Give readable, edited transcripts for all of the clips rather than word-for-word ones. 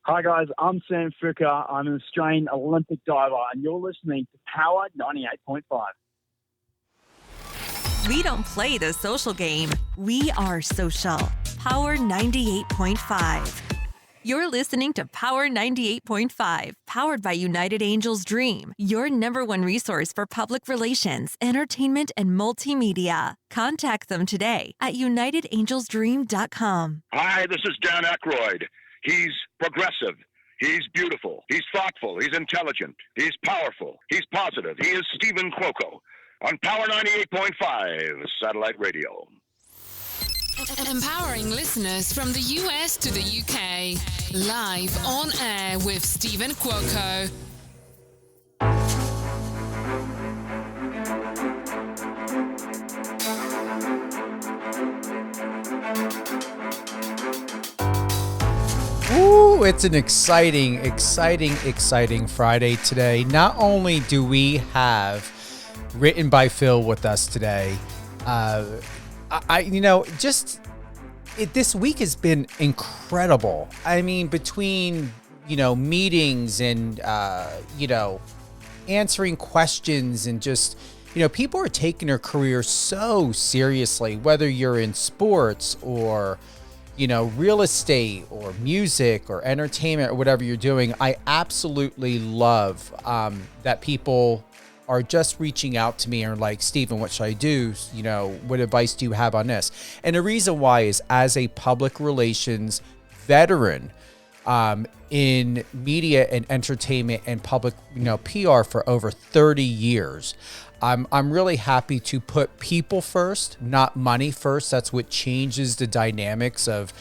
Hi guys, I'm Sam Fricker. I'm an Australian Olympic diver, and you're listening to Power 98.5. We don't play the social game. We are social. Power 98.5. You're listening to Power 98.5, powered by United Angels Dream, your #1 resource for public relations, entertainment, and multimedia. Contact them today at unitedangelsdream.com. Hi, this is Dan Aykroyd. He's progressive. He's beautiful. He's thoughtful. He's intelligent. He's powerful. He's positive. He is Stephen Cuoco on Power 98.5 Satellite Radio. Empowering listeners from the US to the UK. Live on air with Stephen Cuoco. Ooh, it's an exciting Friday today. Not only do we have Writtenbyphil with us today, this week has been incredible. I mean, between, meetings and, answering questions and just, people are taking their career so seriously, whether you're in sports or, real estate or music or entertainment or whatever you're doing. I absolutely love that people are just reaching out to me and are like, Stephen, what should I do? What advice do you have on this? And the reason why is, as a public relations veteran in media and entertainment and public, PR for over 30 years, I'm really happy to put people first, not money first. That's what changes the dynamics of,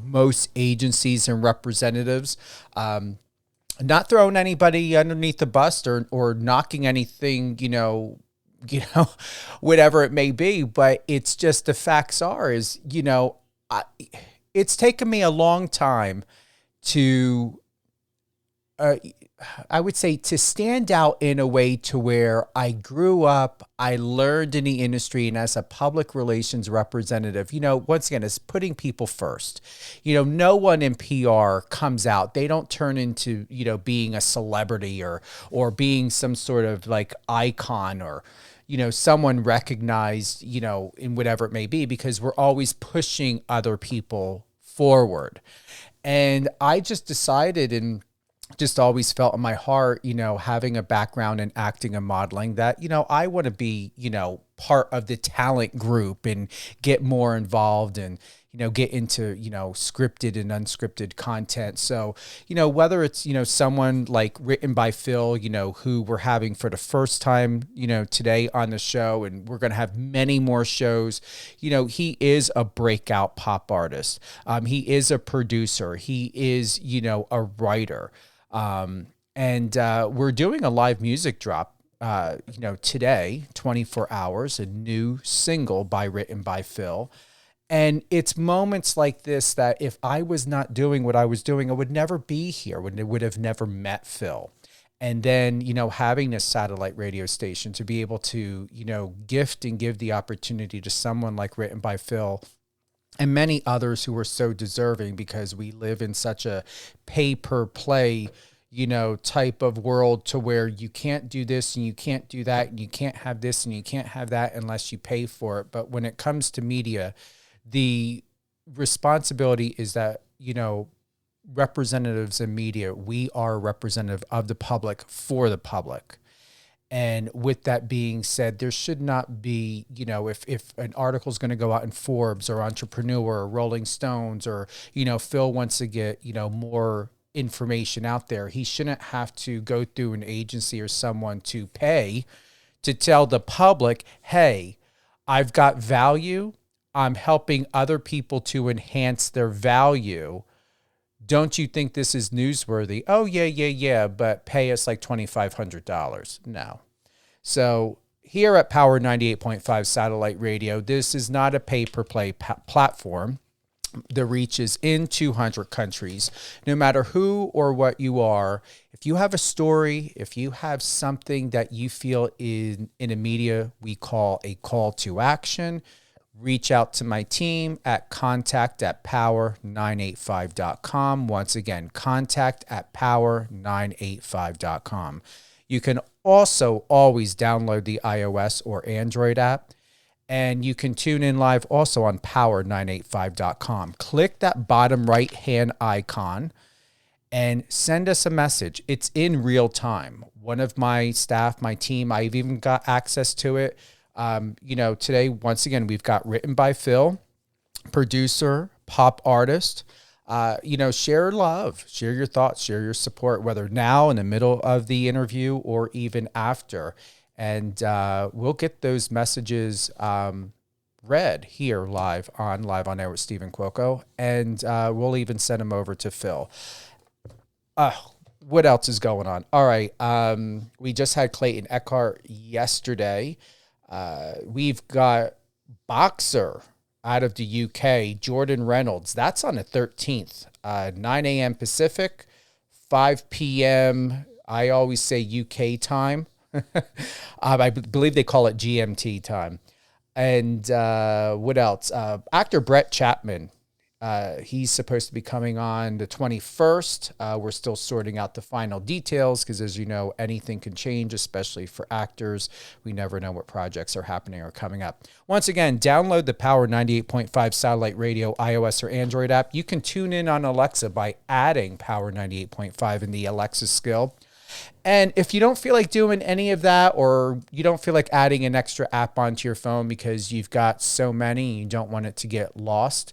most agencies and representatives. Not throwing anybody underneath the bus or knocking anything, whatever it may be. But it's just, the facts are, it's taken me a long time to, I would say, to stand out in a way to where I grew up, I learned in the industry, and as a public relations representative, once again, it's putting people first. No one in PR comes out. They don't turn into, being a celebrity or being some sort of like icon or, someone recognized, in whatever it may be, because we're always pushing other people forward. And I just decided, and just always felt in my heart, having a background in acting and modeling, that, I want to be, part of the talent group and get more involved and, get into, scripted and unscripted content. So, whether it's, someone like Writtenbyphil, who we're having for the first time, today on the show, and we're going to have many more shows. He is a breakout pop artist. He is a producer. He is, a writer. And we're doing a live music drop, today, 24 hours, a new single by Writtenbyphil. And it's moments like this that if I was not doing what I was doing, I would never be here. I would have never met Phil. And then, having this satellite radio station to be able to, gift and give the opportunity to someone like Writtenbyphil and many others who are so deserving, because we live in such a pay-per-play, type of world, to where you can't do this and you can't do that and you can't have this and you can't have that unless you pay for it. But when it comes to media, the responsibility is that, representatives in media, we are representative of the public for the public. And with that being said, there should not be, if an article is going to go out in Forbes or Entrepreneur or Rolling Stones, or, Phil wants to get, more information out there, he shouldn't have to go through an agency or someone to pay to tell the public, hey, I've got value. I'm helping other people to enhance their value. Don't you think this is newsworthy? Oh, yeah, but pay us like $2,500. No. So here at Power 98.5 Satellite Radio, this is not a pay-per-play platform. The reach is in 200 countries. No matter who or what you are, if you have a story, if you have something that you feel in a media we call a call to action, reach out to my team at contact@power985.com. Once again, contact@power985.com. You can also always download the iOS or Android app, and you can tune in live also on power985.com. Click that bottom right-hand icon and send us a message. It's in real time. One of my staff, my team, I've even got access to it. Today, once again, we've got Writtenbyphil, producer, pop artist. Share love, share your thoughts, share your support, whether now in the middle of the interview or even after. And we'll get those messages read here live on Air with Stephen Cuoco. And we'll even send them over to Phil. What else is going on? All right. We just had Clayton Eckhart yesterday. We've got boxer out of the UK, Jordan Reynolds. That's on the 13th, 9 a.m. Pacific, 5 p.m. I always say UK time. I believe they call it GMT time. And what else? Actor Brett Chapman. He's supposed to be coming on the 21st. We're still sorting out the final details because, as you know, anything can change, especially for actors. We never know what projects are happening or coming up. Once again, download the Power 98.5 satellite radio, iOS or Android app. You can tune in on Alexa by adding Power 98.5 in the Alexa skill. And if you don't feel like doing any of that, or you don't feel like adding an extra app onto your phone because you've got so many and you don't want it to get lost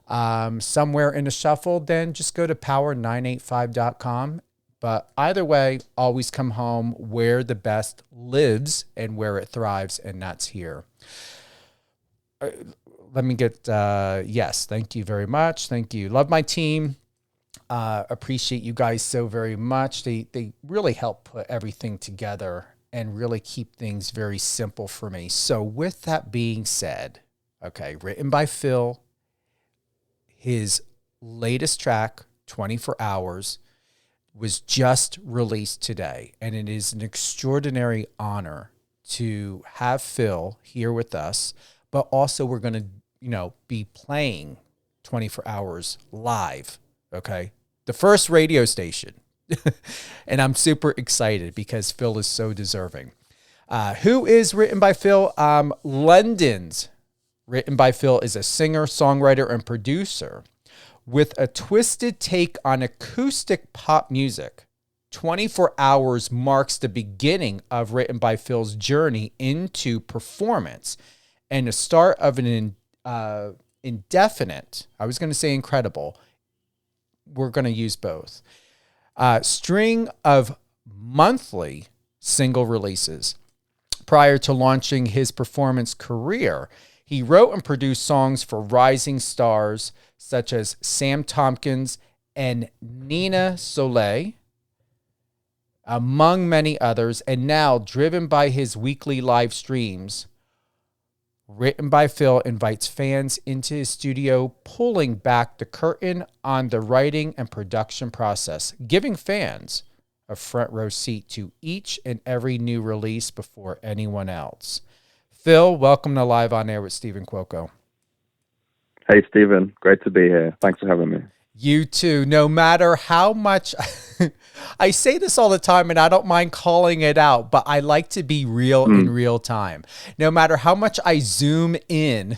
somewhere in the shuffle, then just go to power985.com. But either way, always come home where the best lives and where it thrives, and that's here. Let me get, yes, thank you very much. Thank you. Love my team. Appreciate you guys so very much. They really help put everything together and really keep things very simple for me. So with that being said, okay, written by Phil, his latest track, 24 Hours, was just released today. And it is an extraordinary honor to have Phil here with us. But also we're going to, be playing 24 Hours live. Okay. The first radio station. And I'm super excited because Phil is so deserving. Who is Written by Phil? London's Written by Phil is a singer, songwriter, and producer with a twisted take on acoustic pop music. 24 Hours marks the beginning of Written by Phil's journey into performance and the start of an indefinite, I was going to say incredible, we're going to use both, string of monthly single releases. Prior to launching his performance career, he wrote and produced songs for rising stars such as Sam Tompkins and Niina Soleil, among many others, and now driven by his weekly live streams, Written by Phil invites fans into his studio, pulling back the curtain on the writing and production process, giving fans a front row seat to each and every new release before anyone else. Phil, welcome to Live on Air with Stephen Cuoco. Hey, Stephen. Great to be here. Thanks for having me. You too. No matter how much I say this all the time, and I don't mind calling it out, but I like to be real in real time. No matter how much I zoom in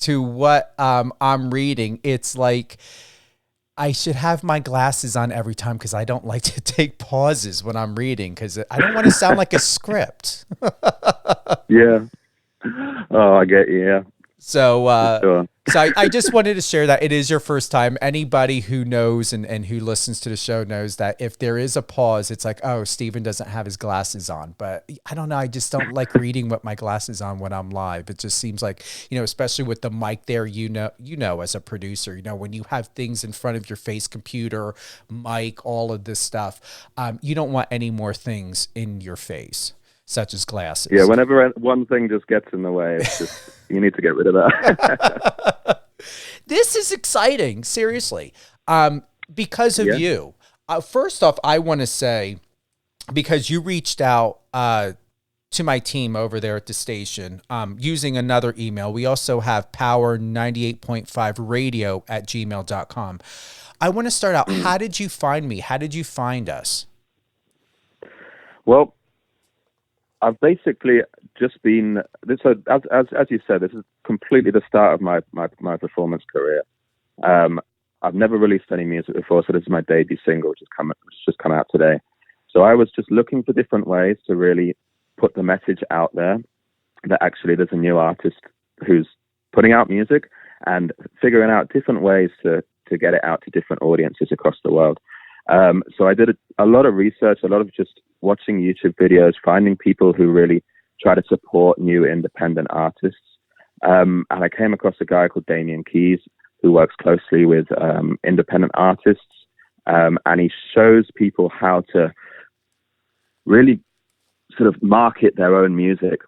to what I'm reading, it's like I should have my glasses on every time because I don't like to take pauses when I'm reading because I don't want to sound like a script. Yeah. Oh, I get you. Yeah. So, sure. So I just wanted to share that it is your first time. Anybody who knows and who listens to the show knows that if there is a pause, it's like, oh, Stephen doesn't have his glasses on. But I don't know. I just don't like reading with my glasses on when I'm live. It just seems like, especially with the mic there, as a producer, when you have things in front of your face, computer, mic, all of this stuff, you don't want any more things in your face, such as glasses. Yeah, whenever one thing just gets in the way, it's just, you need to get rid of that. This is exciting, seriously, because of you. First off, I want to say, because you reached out to my team over there at the station using another email. We also have power98.5radio@gmail.com. I want to start out. How did you find me? How did you find us? Well, I've basically just been this. So as you said, this is completely the start of my performance career. I've never released any music before, so this is my debut single, which has just come out today. So I was just looking for different ways to really put the message out there that actually there's a new artist who's putting out music, and figuring out different ways to get it out to different audiences across the world. So I did a lot of research, a lot of just watching YouTube videos, finding people who really try to support new independent artists. And I came across a guy called Damian Keys, who works closely with independent artists. And he shows people how to really sort of market their own music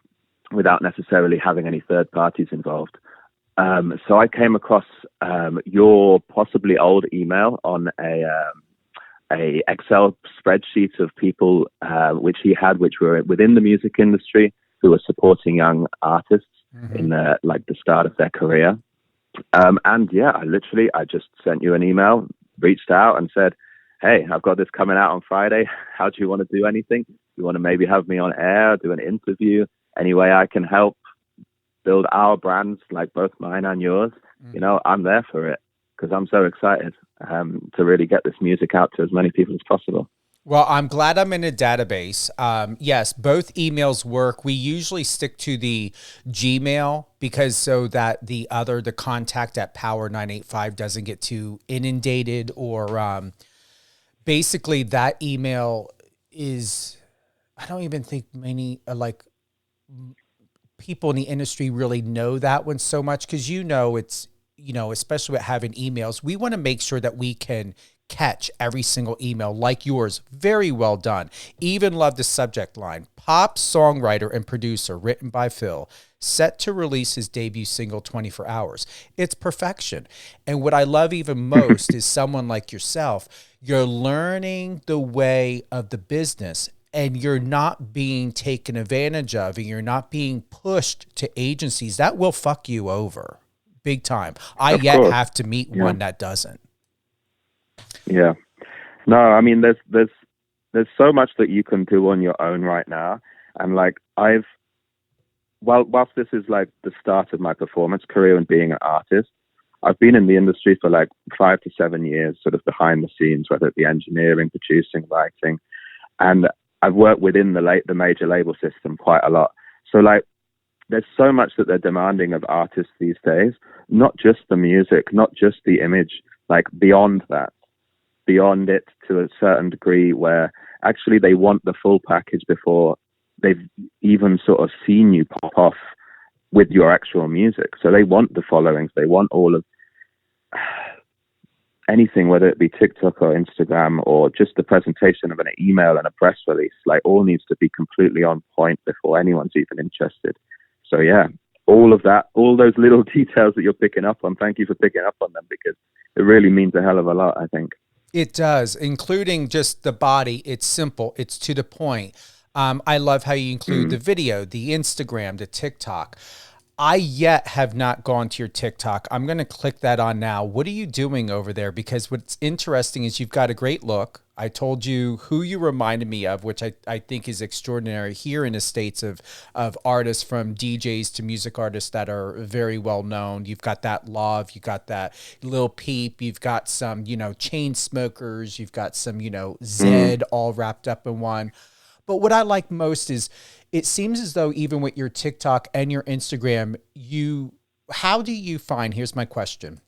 without necessarily having any third parties involved. So I came across your possibly old email on a Excel spreadsheet of people which he had, which were within the music industry, who were supporting young artists in the start of their career. And yeah, I just sent you an email, reached out and said, hey, I've got this coming out on Friday. How do you want to do anything? You want to maybe have me on air, do an interview? Any way I can help build our brands, like both mine and yours, I'm there for it, because I'm so excited to really get this music out to as many people as possible. Well, I'm glad I'm in a database. Yes, both emails work. We usually stick to the Gmail because so that the contact at Power985 doesn't get too inundated, or basically that email is, I don't even think many people in the industry really know that one so much, because it's, especially with having emails, we want to make sure that we can catch every single email like yours. Very well done. Even love the subject line: pop songwriter and producer Writtenbyphil set to release his debut single 24 hours. It's perfection. And what I love even most is someone like yourself. You're learning the way of the business, and you're not being taken advantage of, and you're not being pushed to agencies that will fuck you over big time. I have to meet one that doesn't. Yeah. No, I mean, there's so much that you can do on your own right now. And whilst this is like the start of my performance career and being an artist, I've been in the industry for 5 to 7 years, sort of behind the scenes, whether it be engineering, producing, writing. And I've worked within the major label system quite a lot. So there's so much that they're demanding of artists these days, not just the music, not just the image, beyond that. Beyond it to a certain degree, where actually they want the full package before they've even sort of seen you pop off with your actual music. So they want the followings, they want all of anything, whether it be TikTok or Instagram or just the presentation of an email and a press release, all needs to be completely on point before anyone's even interested. So yeah, all of that, all those little details that you're picking up on, thank you for picking up on them, because it really means a hell of a lot, I think. It does, including just the body. It's simple. It's to the point. I love how you include the video, the Instagram, the TikTok. I yet have not gone to your TikTok. I'm going to click that on now. What are you doing over there? Because what's interesting is you've got a great look. I told you who you reminded me of, which I think is extraordinary here in the States of artists, from DJs to music artists that are very well known. You've got that Love, you've got that Lil Peep, you've got some, chain smokers, you've got some, Zed all wrapped up in one. But what I like most is it seems as though even with your TikTok and your Instagram, how do you find, here's my question,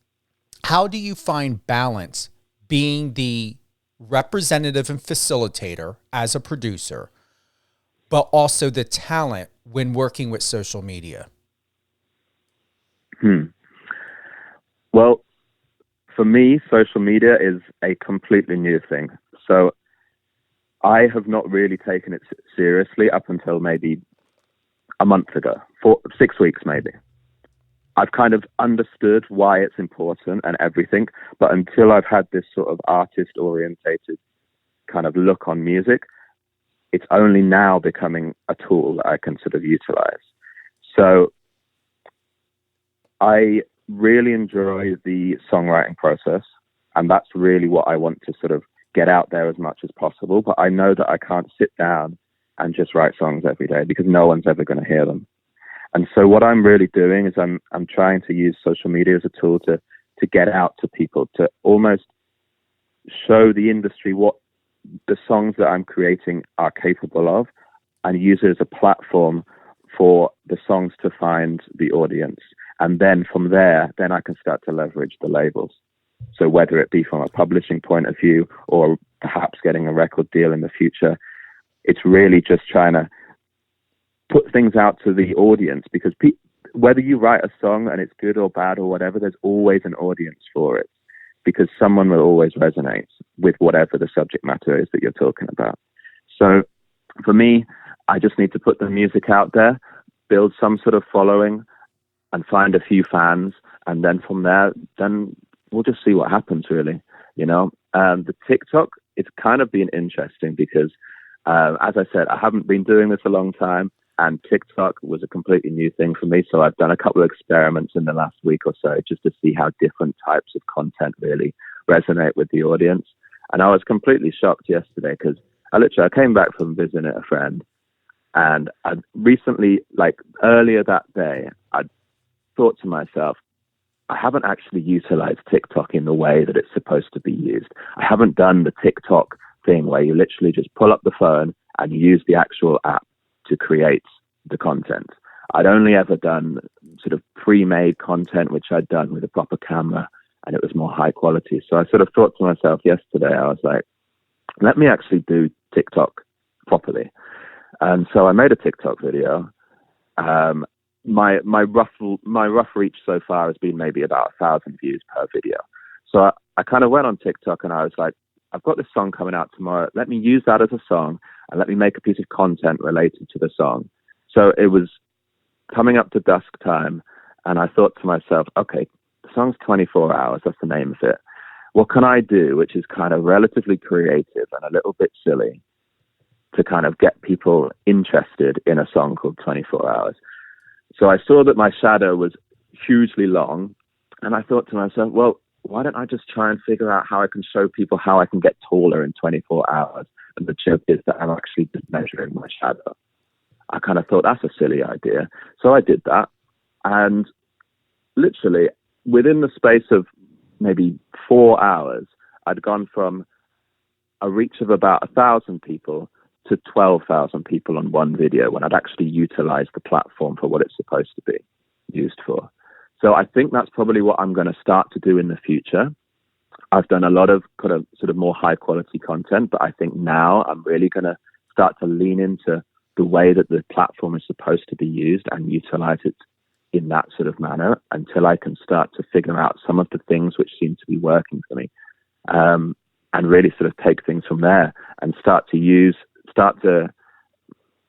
how do you find balance being the representative and facilitator as a producer, but also the talent when working with social media? Well, for me, social media is a completely new thing. So I have not really taken it seriously up until maybe a month ago, 6 weeks maybe. I've kind of understood why it's important and everything, but until I've had this sort of artist-orientated kind of look on music, it's only now becoming a tool that I can sort of utilize. So I really enjoy the songwriting process, and that's really what I want to sort of get out there as much as possible. But I know that I can't sit down and just write songs every day because no one's ever going to hear them. And so what I'm really doing is I'm trying to use social media as a tool to get out to people, to almost show the industry what the songs that I'm creating are capable of, and use it as a platform for the songs to find the audience. And then from there, then I can start to leverage the labels. So whether it be from a publishing point of view or perhaps getting a record deal in the future, it's really just trying to put things out to the audience, because whether you write a song and it's good or bad or whatever, there's always an audience for it, because someone will always resonate with whatever the subject matter is that you're talking about. So for me, I just need to put the music out there, build some sort of following, and find a few fans. And then from there, then we'll just see what happens, really. You know, the TikTok, it's kind of been interesting because, as I said, I haven't been doing this a long time, and TikTok was a completely new thing for me. So I've done a couple of experiments in the last week or so just to see how different types of content really resonate with the audience. And I was completely shocked yesterday because I came back from visiting a friend, and I recently, like earlier that day, I thought to myself, I haven't actually utilized TikTok in the way that it's supposed to be used. I haven't done the TikTok thing where you literally just pull up the phone and use the actual app to create the content. I'd only ever done sort of pre-made content, which I'd done with a proper camera, and it was more high quality. So I sort of thought to myself yesterday, I was like, let me actually do TikTok properly. And so I made a TikTok video. My rough reach so far has been maybe about 1,000 views per video. So I kind of went on TikTok and I was like, I've got this song coming out tomorrow. Let me use that as a song and let me make a piece of content related to the song. So it was coming up to dusk time, and I thought to myself, okay, the song's 24 hours. That's the name of it. What can I do, which is kind of relatively creative and a little bit silly, to kind of get people interested in a song called 24 Hours? So I saw that my shadow was hugely long, and I thought to myself, well, why don't I just try and figure out how I can show people how I can get taller in 24 hours? And the joke is that I'm actually just measuring my shadow. I kind of thought that's a silly idea. So I did that. And literally within the space of maybe 4 hours, I'd gone from a reach of about 1,000 people to 12,000 people on one video, when I'd actually utilized the platform for what it's supposed to be used for. So I think that's probably what I'm going to start to do in the future. I've done a lot of kind of sort of more high quality content, but I think now I'm really going to start to lean into the way that the platform is supposed to be used and utilize it in that sort of manner until I can start to figure out some of the things which seem to be working for me, and really sort of take things from there and start to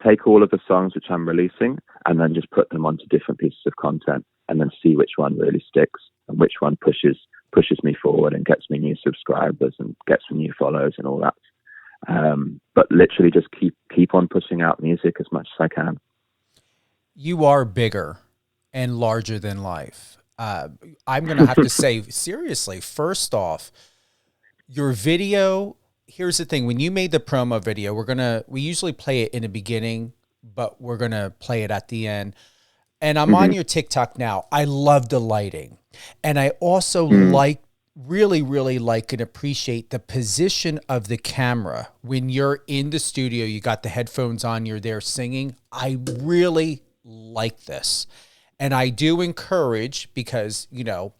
take all of the songs which I'm releasing and then just put them onto different pieces of content and then see which one really sticks and which one pushes me forward and gets me new subscribers and gets me new follows and all that. But literally just keep on pushing out music as much as I can. You are bigger and larger than life. I'm going to have to say, seriously, first off, your video, here's the thing. When you made the promo video, we usually play it in the beginning, but we're going to play it at the end. And I'm on your TikTok now. I love the lighting. And I also really like and appreciate the position of the camera. When you're in the studio, you got the headphones on, you're there singing. I really like this. And I do encourage, because, you know,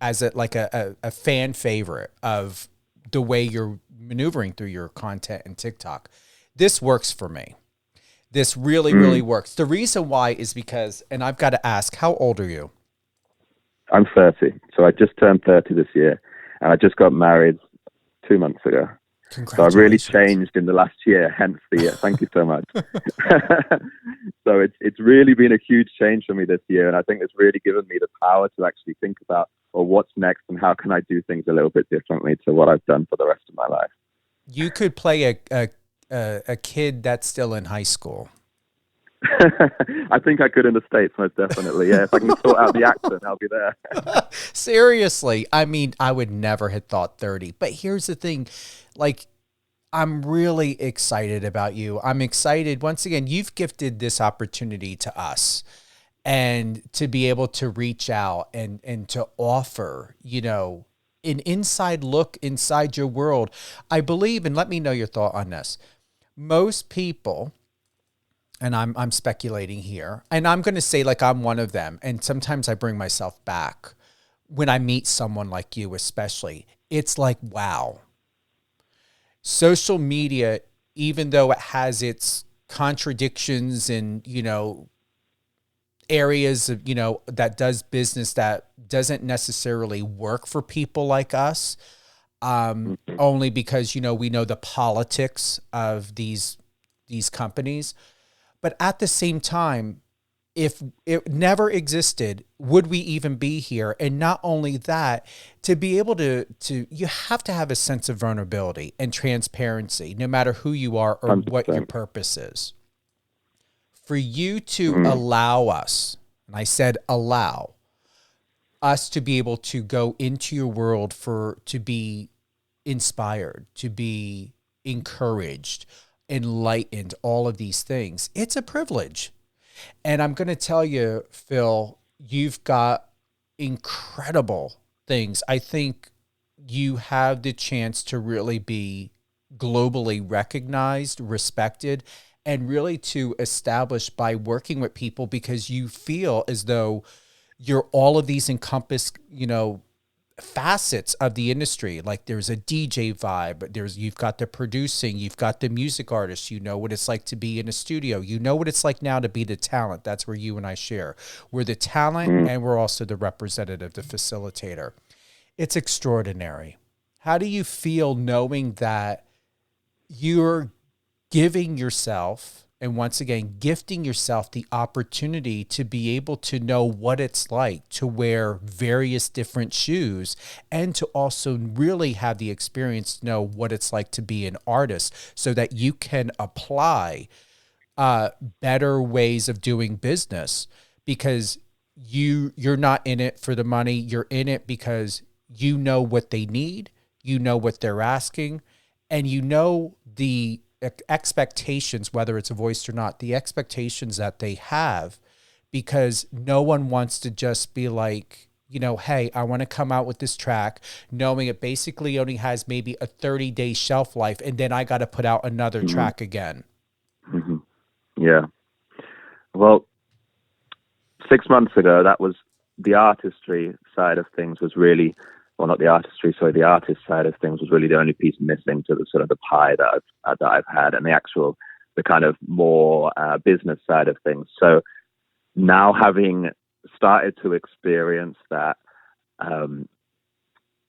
as a fan favorite of the way you're maneuvering through your content in TikTok, this works for me. This really works. The reason why is because, and I've got to ask, how old are you? I'm 30. So I just turned 30 this year, and I just got married 2 months ago. So I've really changed in the last year, hence the year. Thank you so much. So it's really been a huge change for me this year, and I think it's really given me the power to actually think about, well, what's next and how can I do things a little bit differently to what I've done for the rest of my life. You could play a kid that's still in high school. I think I could in the States, most definitely. Yeah, if I can sort out the accent, I'll be there. Seriously. I mean, I would never have thought 30. But here's the thing. Like, I'm really excited about you. I'm excited. Once again, you've gifted this opportunity to us, and to be able to reach out and to offer, you know, an inside look inside your world. I believe, and let me know your thought on this. Most people, and I'm speculating here, and I'm going to say like I'm one of them, and sometimes I bring myself back when I meet someone like you, especially. It's like, wow. Social media, even though it has its contradictions and, you know, areas of, you know, that does business that doesn't necessarily work for people like us, only because, you know, we know the politics of these companies. But at the same time, if it never existed, would we even be here? And not only that, to be able to you have to have a sense of vulnerability and transparency, no matter who you are or 100%. what your purpose is. For you to allow us, and I said allow us to be able to go into your world, to be inspired, to be encouraged, enlightened, all of these things, it's a privilege. And I'm going to tell you, Phil, you've got incredible things. I think you have the chance to really be globally recognized, respected, and really to establish by working with people, because you feel as though you're all of these encompassed, you know, facets of the industry. Like there's a DJ vibe, but you've got the producing, you've got the music artists, you know what it's like to be in a studio, you know what it's like now to be the talent. That's where you and I share. We're the talent and we're also the representative, the facilitator. It's extraordinary. How do you feel knowing that you're giving yourself, and once again, gifting yourself the opportunity to be able to know what it's like to wear various different shoes, and to also really have the experience to know what it's like to be an artist, so that you can apply better ways of doing business, because you're not in it for the money. You're in it because you know what they need, you know what they're asking, and you know the expectations, whether it's a voice or not, the expectations that they have, because no one wants to just be like, you know, hey, I want to come out with this track knowing it basically only has maybe a 30-day shelf life, and then I got to put out another track again. Mm-hmm. Yeah. Well, 6 months ago, that was the artistry side of things was really, well, not the artistry, sorry, the artist side of things was really the only piece missing to the sort of the pie that I've had, and the kind of more business side of things. So now, having started to experience that,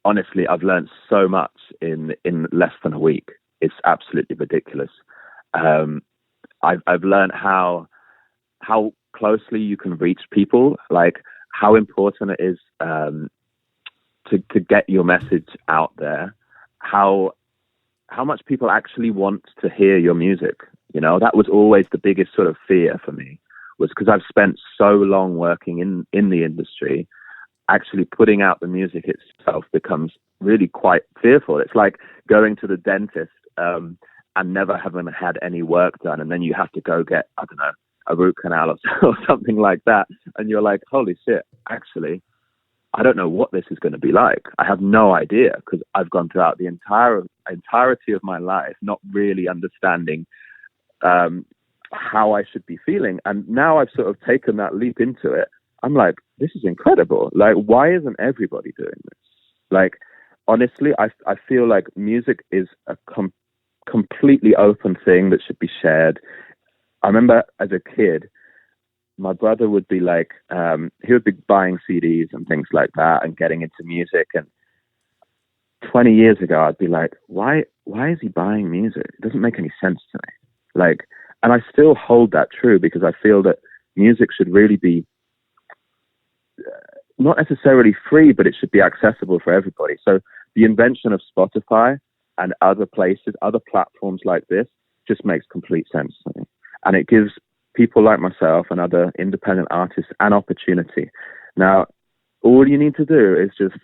honestly, I've learned so much in less than a week. It's absolutely ridiculous. I've learned how closely you can reach people, like how important it is to get your message out there, how much people actually want to hear your music. You know, that was always the biggest sort of fear for me, was because I've spent so long working in the industry. Actually putting out the music itself becomes really quite fearful. It's like going to the dentist and never having had any work done, and then you have to go get, I don't know, a root canal or something like that, and you're like, holy shit, actually I don't know what this is going to be like. I have no idea, because I've gone throughout the entirety of my life not really understanding how I should be feeling. And now I've sort of taken that leap into it. I'm like, this is incredible. Like, why isn't everybody doing this? Like, honestly, I feel like music is a completely open thing that should be shared. I remember as a kid, my brother would be like, he would be buying CDs and things like that and getting into music. And 20 years ago, I'd be like, why is he buying music? It doesn't make any sense to me. Like, and I still hold that true, because I feel that music should really be not necessarily free, but it should be accessible for everybody. So the invention of Spotify and other places, other platforms like this, just makes complete sense to me. And it gives people like myself and other independent artists an opportunity. Now, all you need to do is just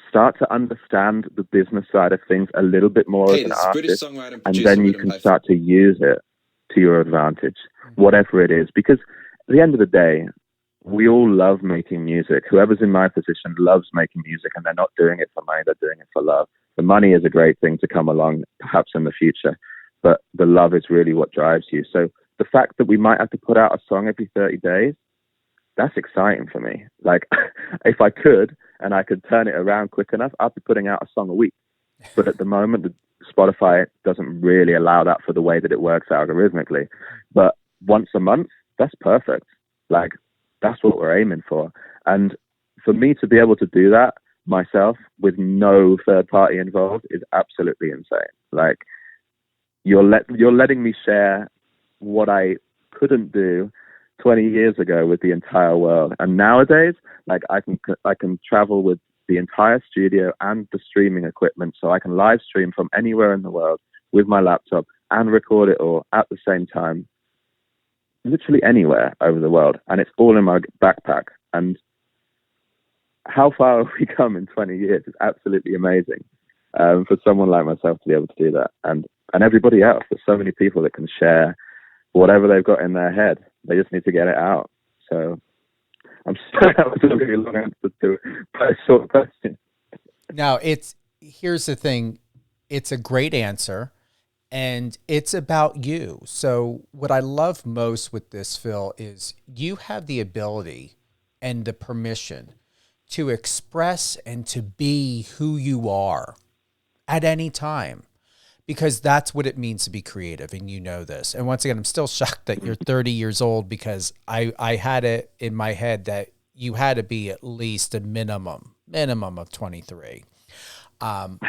start to understand the business side of things a little bit more as an artist, and then you can start to use it to your advantage, whatever it is. Because at the end of the day, we all love making music. Whoever's in my position loves making music, and they're not doing it for money, they're doing it for love. The money is a great thing to come along, perhaps in the future, but the love is really what drives you. So the fact that we might have to put out a song every 30 days, that's exciting for me. Like, if I could, and I could turn it around quick enough, I'd be putting out a song a week. But at the moment, Spotify doesn't really allow that for the way that it works algorithmically. But once a month, that's perfect. Like, that's what we're aiming for. And for me to be able to do that myself with no third party involved is absolutely insane. Like, you're letting me share what I couldn't do 20 years ago with the entire world. And nowadays, like, I can travel with the entire studio and the streaming equipment, so I can live stream from anywhere in the world with my laptop and record it all at the same time, literally anywhere over the world, and it's all in my backpack. And how far have we come in 20 years is absolutely amazing, for someone like myself to be able to do that, and everybody else. There's so many people that can share whatever they've got in their head. They just need to get it out. So I'm sorry that was a really long answer to a short question. No, here's the thing. It's a great answer, and it's about you. So what I love most with this, Phil, is you have the ability and the permission to express and to be who you are at any time, because that's what it means to be creative, and you know this. And once again, I'm still shocked that you're 30 years old, because I had it in my head that you had to be at least a minimum of 23. But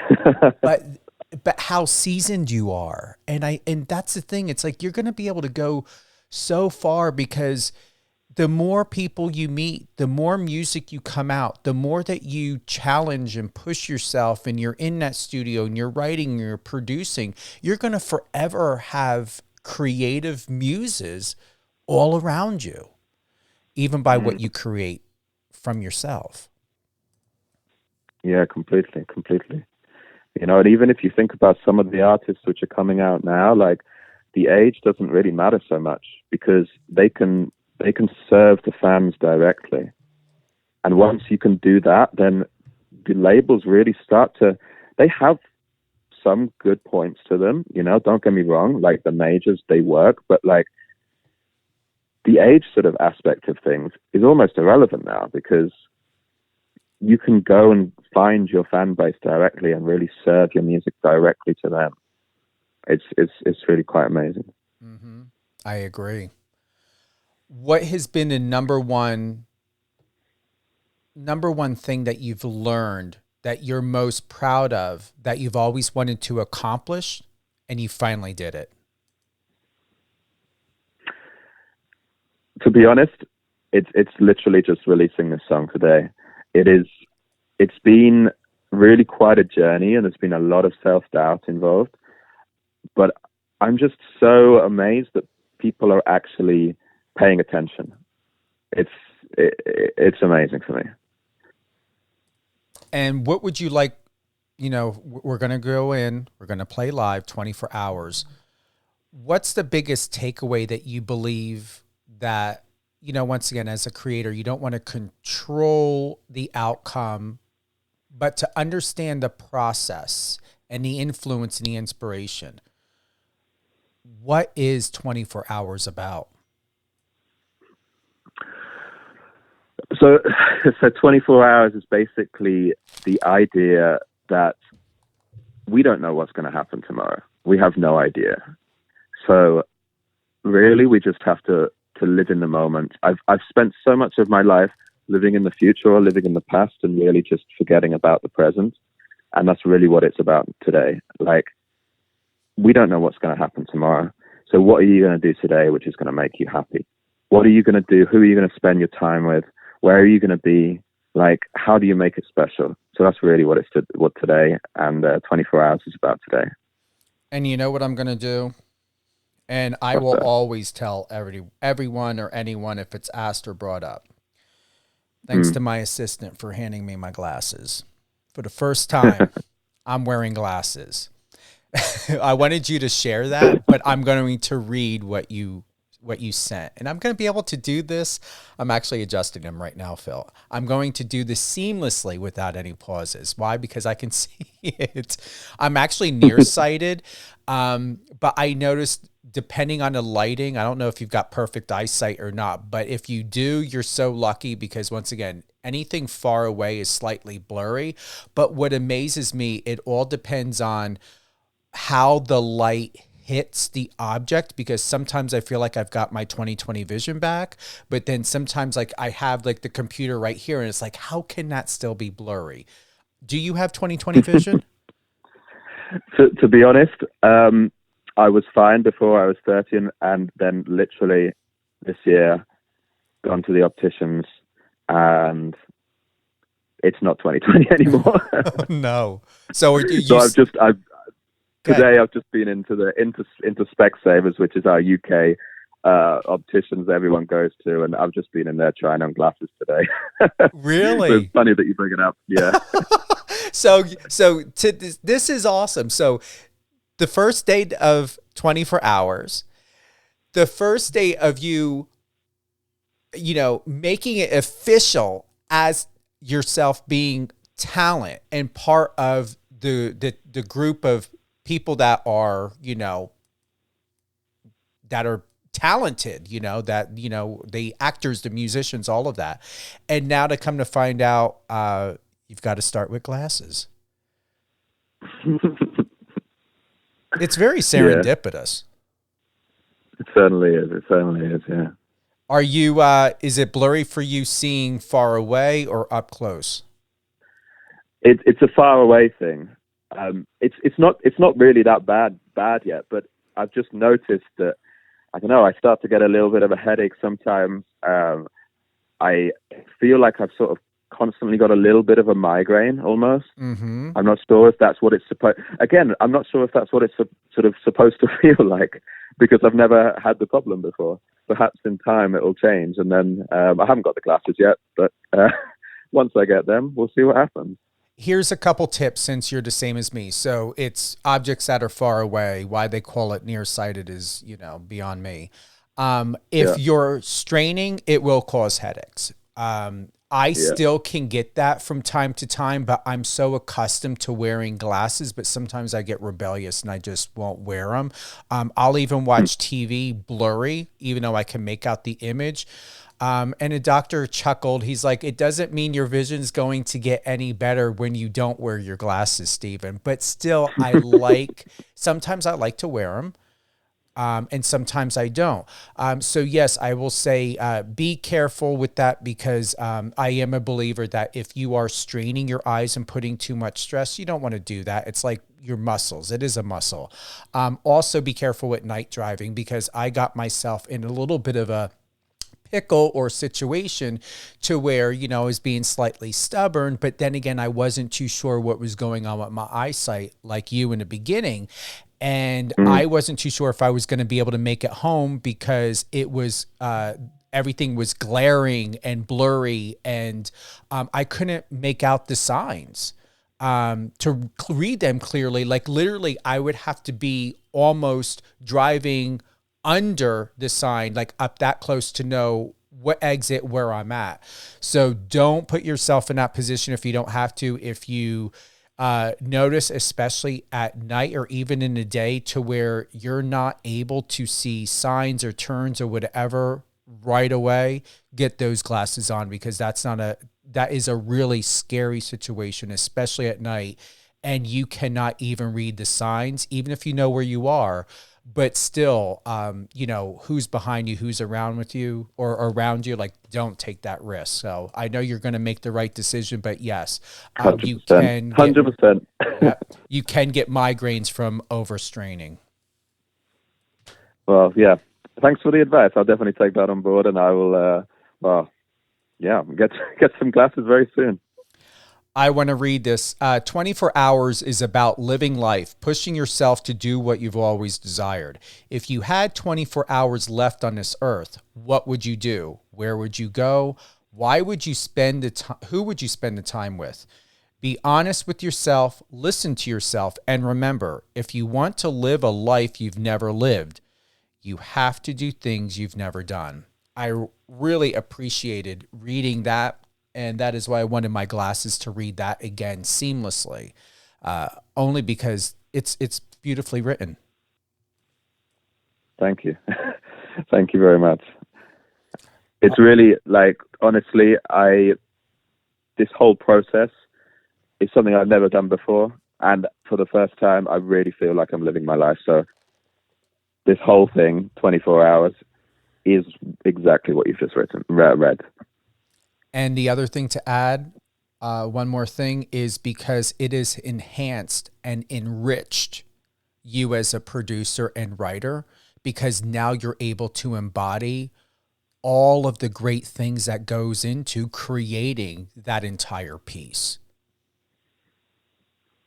how seasoned you are. And that's the thing. It's like, you're going to be able to go so far, because the more people you meet, the more music you come out, the more that you challenge and push yourself, and you're in that studio and you're writing, you're producing, you're going to forever have creative muses all around you, even by what you create from yourself. Yeah, completely. You know, and even if you think about some of the artists which are coming out now, like, the age doesn't really matter so much, because they can serve the fans directly. And once you can do that, then the labels really they have some good points to them, you know, don't get me wrong, like the majors, they work, but like the age sort of aspect of things is almost irrelevant now, because you can go and find your fan base directly and really serve your music directly to them. It's really quite amazing. Mm-hmm. I agree. What has been the number one thing that you've learned that you're most proud of, that you've always wanted to accomplish, and you finally did it? To be honest, it's literally just releasing this song today. It's been really quite a journey, and there's been a lot of self-doubt involved, but I'm just so amazed that people are actually paying attention. It's amazing for me. And what would you like, you know, we're going to go in, we're going to play live 24 hours. What's the biggest takeaway that you believe that, you know, once again, as a creator, you don't want to control the outcome, but to understand the process and the influence and the inspiration? What is 24 hours about? So 24 hours is basically the idea that we don't know what's going to happen tomorrow. We have no idea. So really, we just have to live in the moment. I've spent so much of my life living in the future or living in the past, and really just forgetting about the present. And that's really what it's about today. Like, we don't know what's going to happen tomorrow. So what are you going to do today which is going to make you happy? What are you going to do? Who are you going to spend your time with? Where are you going to be? Like, how do you make it special? So that's really what today and 24 hours is about today. And you know what I'm going to do? And I will always tell everyone or anyone if it's asked or brought up. Thanks to my assistant for handing me my glasses. For the first time, I'm wearing glasses. I wanted you to share that, but I'm going to read what you sent. And I'm going to be able to do this. I'm actually adjusting them right now, Phil. I'm going to do this seamlessly without any pauses. Why? Because I can see it. I'm actually nearsighted, but I noticed depending on the lighting, I don't know if you've got perfect eyesight or not, but if you do, you're so lucky because once again, anything far away is slightly blurry. But what amazes me, it all depends on how the light hits the object, because sometimes I feel like I've got my 20/20 vision back, but then sometimes like I have like the computer right here and it's like, how can that still be blurry? Do you have 20/20 vision? To be honest, I was fine before I was 30, and then literally this year gone to the opticians and it's not 20/20 anymore. Oh, no. So today I've just been into Specsavers, which is our UK opticians everyone goes to, and I've just been in there trying on glasses today. Really? So it's funny that you bring it up. Yeah. This is awesome. So the first day of 24 hours, the first day of you making it official as yourself being talent and part of the group of people that are, that are talented, the actors, the musicians, all of that. And now to come to find out, you've got to start with glasses. It's very serendipitous. Yeah. It certainly is. Yeah. Are you, is it blurry for you seeing far away or up close? It's a far away thing. It's not really that bad yet, but I've just noticed that, I don't know, I start to get a little bit of a headache sometimes. I feel like I've sort of constantly got a little bit of a migraine almost. Mm-hmm. I'm not sure if that's what it's I'm not sure if that's what it's sort of supposed to feel like, because I've never had the problem before. Perhaps in time it'll change, and then I haven't got the glasses yet, but once I get them, we'll see what happens. Here's a couple tips since you're the same as me. So it's objects that are far away. Why they call it nearsighted is, beyond me. If you're straining, it will cause headaches. I still can get that from time to time, but I'm so accustomed to wearing glasses, but sometimes I get rebellious and I just won't wear them. I'll even watch TV blurry, even though I can make out the image. And a doctor chuckled. He's like, it doesn't mean your vision's going to get any better when you don't wear your glasses, Stephen. But still, sometimes I like to wear them. And sometimes I don't. So yes, I will say, be careful with that, because I am a believer that if you are straining your eyes and putting too much stress, you don't want to do that. It's like your muscles. It is a muscle. Also be careful with night driving, because I got myself in a little bit of a pickle or situation to where, I was being slightly stubborn, but then again, I wasn't too sure what was going on with my eyesight like you in the beginning. And I wasn't too sure if I was going to be able to make it home, because it was, everything was glaring and blurry, and I couldn't make out the signs to read them clearly. Like literally, I would have to be almost driving under the sign, like up that close to know what exit where I'm at. So don't put yourself in that position if you don't have to. If you notice, especially at night or even in the day, to where you're not able to see signs or turns or whatever right away, get those glasses on, because that is a really scary situation, especially at night. And you cannot even read the signs, even if you know where you are. But still, who's behind you, who's around with you or around you, like, don't take that risk. So I know you're going to make the right decision, but yes, 100%, you can 100%. You can get migraines from overstraining. Well, yeah. Thanks for the advice. I'll definitely take that on board, and I will, get some glasses very soon. I want to read this. 24 hours is about living life, pushing yourself to do what you've always desired. If you had 24 hours left on this earth, what would you do? Where would you go? Why would you spend the time? Who would you spend the time with? Be honest with yourself, listen to yourself, and remember, if you want to live a life you've never lived, you have to do things you've never done. I really appreciated reading that, and that is why I wanted my glasses to read that again seamlessly, only because it's beautifully written. Thank you. Thank you very much. It's really, like, honestly, this whole process is something I've never done before. And for the first time, I really feel like I'm living my life. So this whole thing, 24 hours, is exactly what you've just read. And the other thing to add, one more thing, is because it is enhanced and enriched you as a producer and writer, because now you're able to embody all of the great things that goes into creating that entire piece.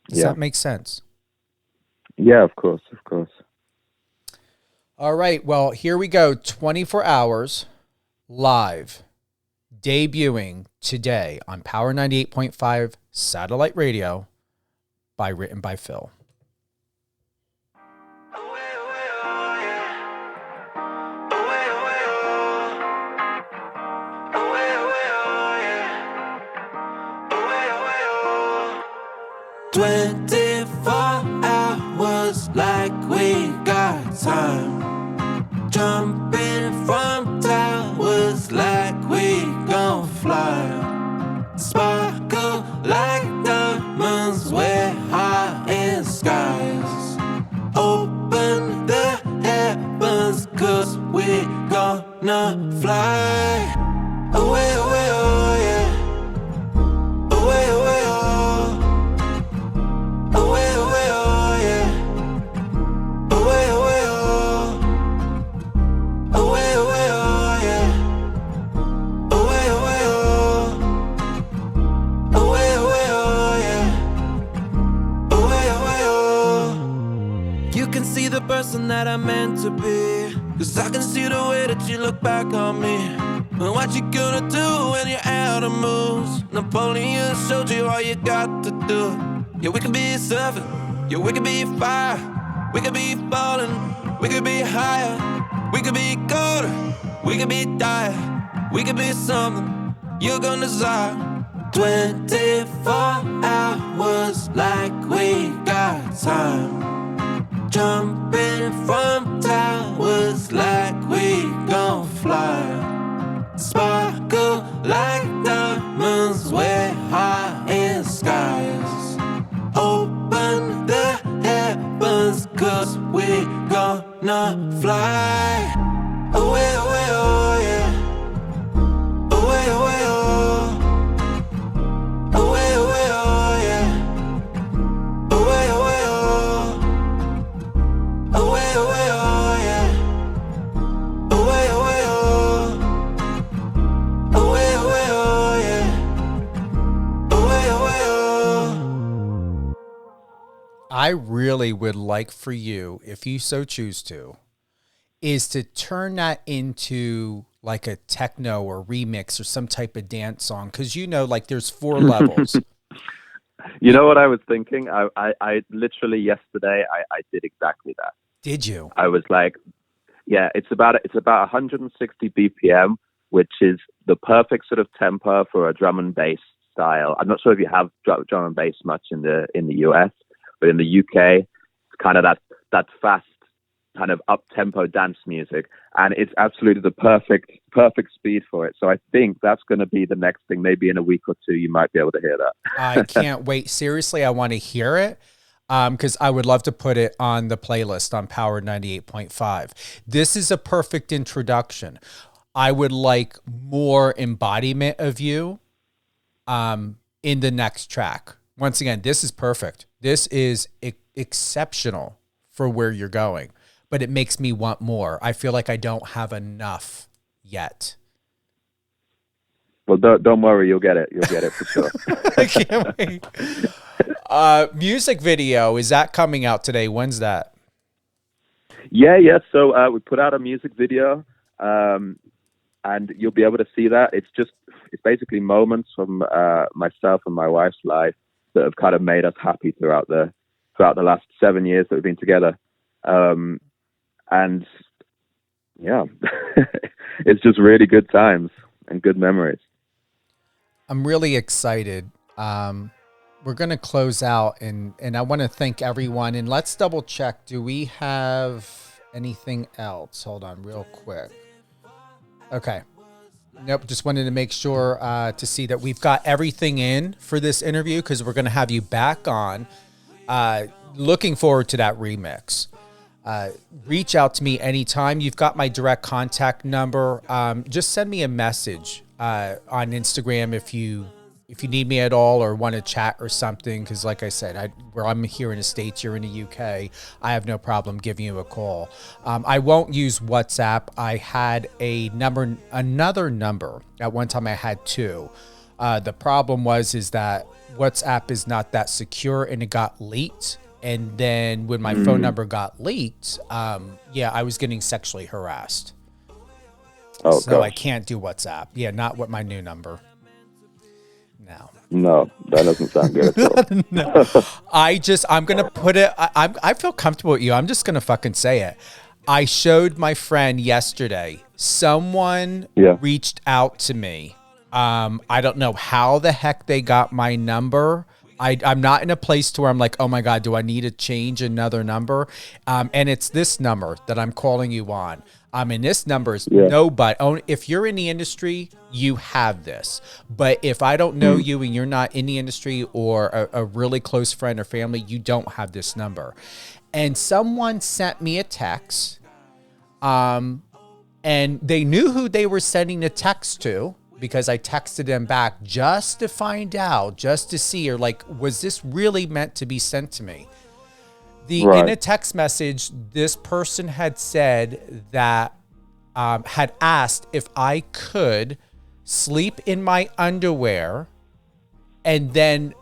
Does that make sense? Yeah, of course. All right. Well, here we go. 24 hours live, debuting today on Power 98.5 Satellite Radio by Writtenbyphil. Like we got time, jumping from towers like we gon' fly, sparkle like diamonds, we're high in skies, open the heavens, 'cause we gonna fly, away, away, oh yeah, away, away, oh, away, away, oh yeah. Away, away, oh. Away, away, oh, yeah. Away, away, oh. Away, away, oh, yeah. Away, away, oh. You can see the person that I'm meant to be, 'cause I can see the way that you look back on me. And what you gonna do when you're out of moves? Napoleon showed you all you got to do. Yeah, we can be surfing. Yeah, we can be fire. We could be falling, we could be higher, we could be colder, we could be dire, we could be something you're gonna desire. 24 hours like we got time, jumping from towers like we gon' fly, sparkle like diamonds, we're high in skies, open the heavens, 'cause we gonna fly, away, away, oh yeah, away, away, oh, away, away, oh yeah, away, away, oh, away, away, oh yeah, away, away, oh, away, away, oh yeah, away, away, oh. I really would like for you, if you so choose to, is to turn that into like a techno or remix or some type of dance song. 'Cause like there's 4 levels. You know what I was thinking? I literally yesterday, I did exactly that. Did you? I was like, yeah, it's about 160 BPM, which is the perfect sort of tempo for a drum and bass style. I'm not sure if you have drum and bass much in the US, but in the UK, it's kind of that fast, kind of up-tempo dance music, and it's absolutely the perfect speed for it. So I think that's going to be the next thing. Maybe in a week or two, you might be able to hear that. I can't wait. Seriously, I want to hear it, because I would love to put it on the playlist on Power 98.5. This is a perfect introduction. I would like more embodiment of you in the next track. Once again, this is perfect. This is exceptional for where you're going, but it makes me want more. I feel like I don't have enough yet. Well, don't worry, you'll get it. You'll get it for sure. I can't wait. Music video, is that coming out today? When's that? Yeah. So we put out a music video, and you'll be able to see that. It's basically moments from myself and my wife's life that have kind of made us happy throughout the last 7 years that we've been together. And yeah, it's just really good times and good memories. I'm really excited. We're going to close out, and I want to thank everyone. And let's double check. Do we have anything else? Hold on real quick. Okay. Nope. Just wanted to make sure to see that we've got everything in for this interview, because we're going to have you back on. Looking forward to that remix. Reach out to me anytime. You've got my direct contact number. Just send me a message on Instagram if you need me at all or want to chat or something. Because like I said, where I'm here in the States, you're in the UK, I have no problem giving you a call. I won't use WhatsApp. I had another number. At one time I had two. The problem is that WhatsApp is not that secure, and it got leaked. And then when my phone number got leaked, I was getting sexually harassed. Oh, so gosh. I can't do WhatsApp. Yeah, not with my new number. No, that doesn't sound good at all. No. I'm going to put it, I feel comfortable with you. I'm just going to fucking say it. I showed my friend yesterday, someone reached out to me. I don't know how the heck they got my number. I'm not in a place to where I'm like, oh my God, do I need to change another number? And it's this number that I'm calling you on. And this number is nobody. If you're in the industry, you have this. But if I don't know you and you're not in the industry or a really close friend or family, you don't have this number. And someone sent me a text, and they knew who they were sending the text to, because I texted them back just to find out, just to see, or like, was this really meant to be sent to me? In a text message, this person had said that, had asked if I could sleep in my underwear and then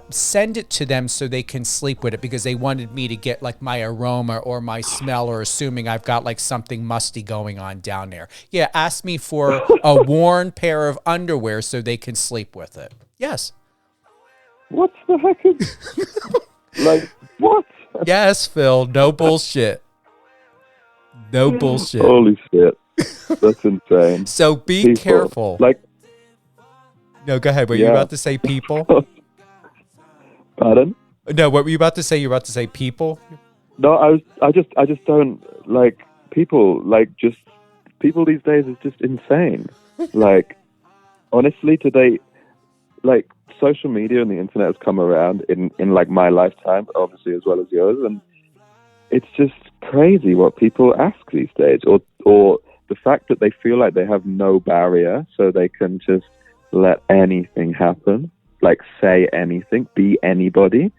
send it to them so they can sleep with it, because they wanted me to get like my aroma or my smell, or assuming I've got like something musty going on down there. Yeah, ask me for a worn pair of underwear so they can sleep with it. Yes. What the heck is like what? Yes, Phil. No bullshit. No bullshit. Holy shit. That's insane. So be careful. Like, no, go ahead. Were you about to say people? Pardon? No, what were you about to say? You were about to say people? No, I just don't like people. Like, just people these days is just insane. Like, honestly, today, like, social media and the internet has come around in like my lifetime, obviously, as well as yours, and it's just crazy what people ask these days, or the fact that they feel like they have no barrier, so they can just let anything happen, like say anything, be anybody.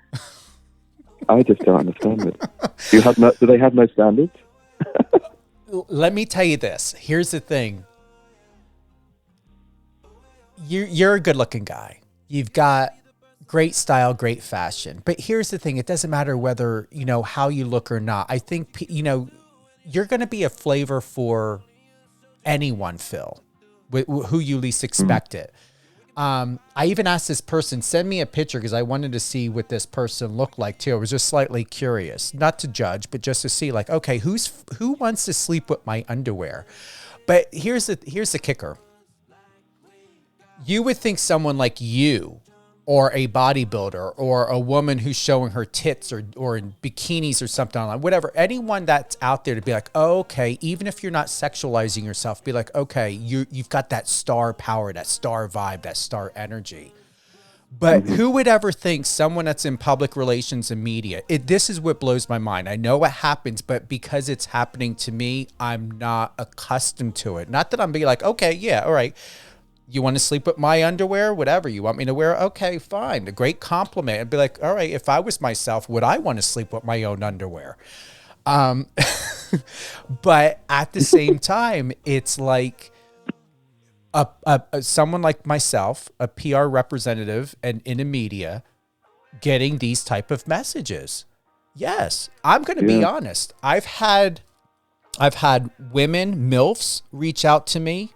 I just don't understand it. Do they have no standards? Let me tell you this. Here's the thing. You're a good-looking guy. You've got great style, great fashion. But here's the thing. It doesn't matter whether, how you look or not. I think, you're going to be a flavor for anyone, Phil, who you least expect it. I even asked this person, send me a picture, because I wanted to see what this person looked like too. I was just slightly curious, not to judge, but just to see, like, okay, who wants to sleep with my underwear? But here's the kicker. You would think someone like you, or a bodybuilder, or a woman who's showing her tits, or in bikinis or something online, whatever, anyone that's out there, to be like, oh, okay, even if you're not sexualizing yourself, be like, okay, you've got that star power, that star vibe, that star energy. But who would ever think someone that's in public relations and media, this is what blows my mind. I know it happens, but because it's happening to me, I'm not accustomed to it. Not that I'm being like, okay, yeah, all right. You want to sleep with my underwear? Whatever you want me to wear? Okay, fine. A great compliment. I'd be like, all right, if I was myself, would I want to sleep with my own underwear? But at the same time, it's like, someone like myself, a PR representative and in the media, getting these type of messages. Yes, I'm going to be honest. I've had women, MILFs, reach out to me.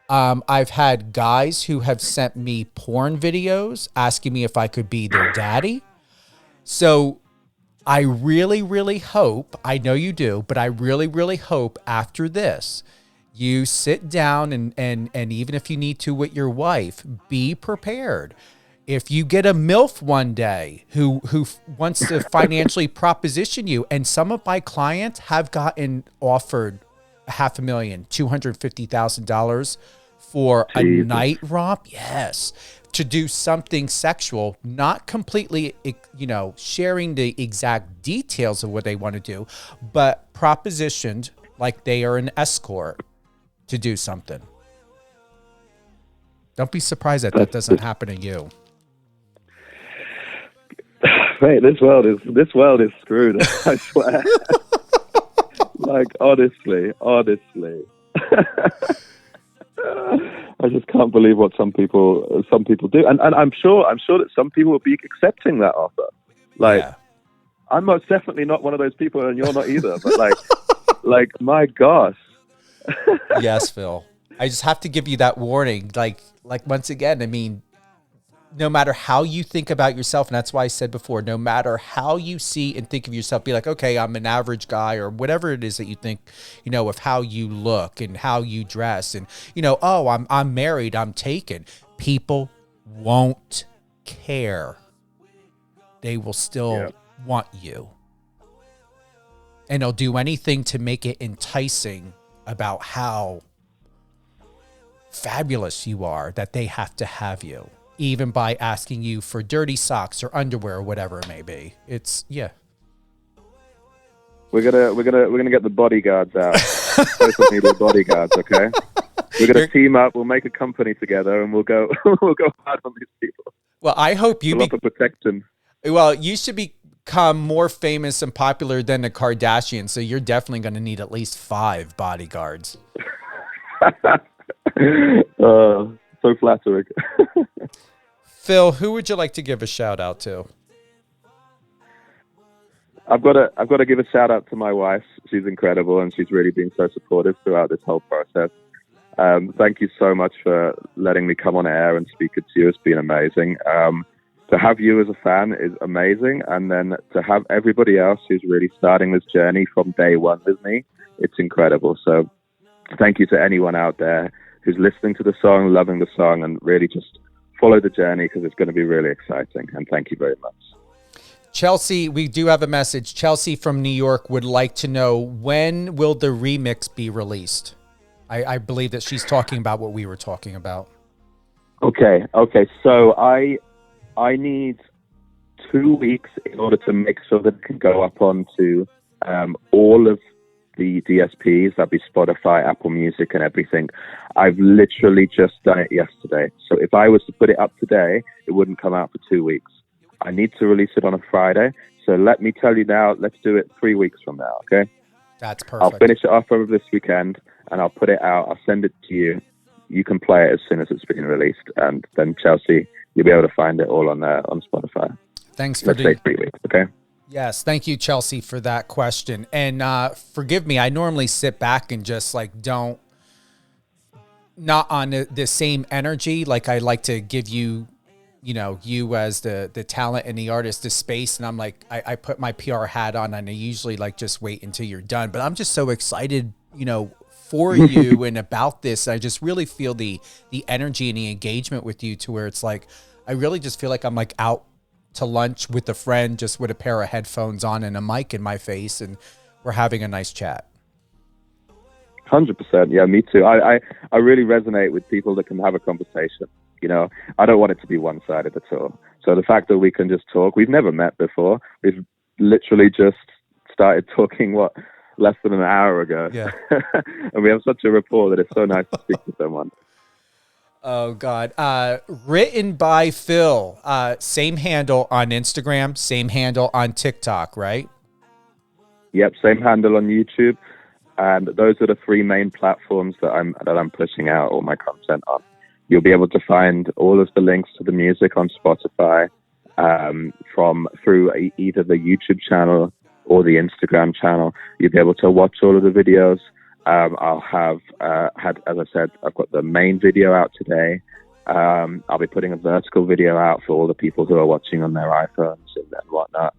I've had guys who have sent me porn videos asking me if I could be their daddy. So I really, really hope, I know you do, but I really, really hope after this, you sit down and even if you need to with your wife, be prepared. If you get a MILF one day who wants to financially proposition you, and some of my clients have gotten offered $500,000, $250,000 for a night romp, yes, to do something sexual, not completely, sharing the exact details of what they want to do, but propositioned like they are an escort to do something. Don't be surprised that doesn't happen to you. Mate, this world is screwed. I swear. Like honestly, I just can't believe what some people do, and I'm sure that some people will be accepting that offer. Like, I'm most definitely not one of those people, and you're not either. But like my gosh. Yes, Phil. I just have to give you that warning. Like once again, I mean, no matter how you think about yourself, and that's why I said before, no matter how you see and think of yourself, be like, okay, I'm an average guy, or whatever it is that you think, of how you look and how you dress, and oh, I'm married, I'm taken. People won't care. They will still want you, and they'll do anything to make it enticing about how fabulous you are that they have to have you. Even by asking you for dirty socks or underwear or whatever it may be. It's We're gonna get the bodyguards out. Social media bodyguards, okay? We're gonna team up, we'll make a company together and we'll go hard on these people. Well, I hope you to protect them. Well, you should become more famous and popular than the Kardashians, so you're definitely gonna need at least 5 bodyguards. So flattering. Phil, who would you like to give a shout out to? I've got to give a shout out to my wife. She's incredible, and she's really been so supportive throughout this whole process. Thank you so much for letting me come on air and speak to you. It's been amazing. To have you as a fan is amazing, and then to have everybody else who's really starting this journey from day one with me, it's incredible. So thank you to anyone out there who's listening to the song, loving the song, and really just follow the journey because it's going to be really exciting. And thank you very much. Chelsea, we do have a message. Chelsea from New York would like to know, when will the remix be released? I believe that she's talking about what we were talking about. Okay. So I need 2 weeks in order to make sure that it can go up onto all of the DSPs, that'd be Spotify, Apple Music, and everything. I've literally just done it yesterday. So if I was to put it up today, it wouldn't come out for 2 weeks. I need to release it on a Friday. So let me tell you now, let's do it 3 weeks from now, okay? That's perfect. I'll finish it off over this weekend, and I'll put it out. I'll send it to you. You can play it as soon as it's been released. And then, Chelsea, you'll be able to find it all on Spotify. Thanks for Let's say 3 weeks, okay? Yes, thank you, Chelsea, for that question. And forgive me, I normally sit back and just not on the same energy. Like, I like to give you, you as the talent and the artist, the space. And I'm like, I put my PR hat on, and I usually just wait until you're done. But I'm just so excited, for you and about this. I just really feel the energy and the engagement with you, to where it's like, I really just feel like I'm out to lunch with a friend, just with a pair of headphones on and a mic in my face, and we're having a nice chat. 100%. Yeah, me too. I really resonate with people that can have a conversation. I don't want it to be one-sided at all. So the fact that we can just talk, we've never met before. We've literally just started talking, less than an hour ago. Yeah. And we have such a rapport that it's so nice to speak to someone. Oh, God. Writtenbyphil. Same handle on Instagram, same handle on TikTok, right? Yep, same handle on YouTube. And those are the three main platforms that I'm pushing out all my content on. You'll be able to find all of the links to the music on Spotify through either the YouTube channel or the Instagram channel. You'll be able to watch all of the videos. I'll have as I said, I've got the main video out today. I'll be putting a vertical video out for all the people who are watching on their iPhones and whatnot.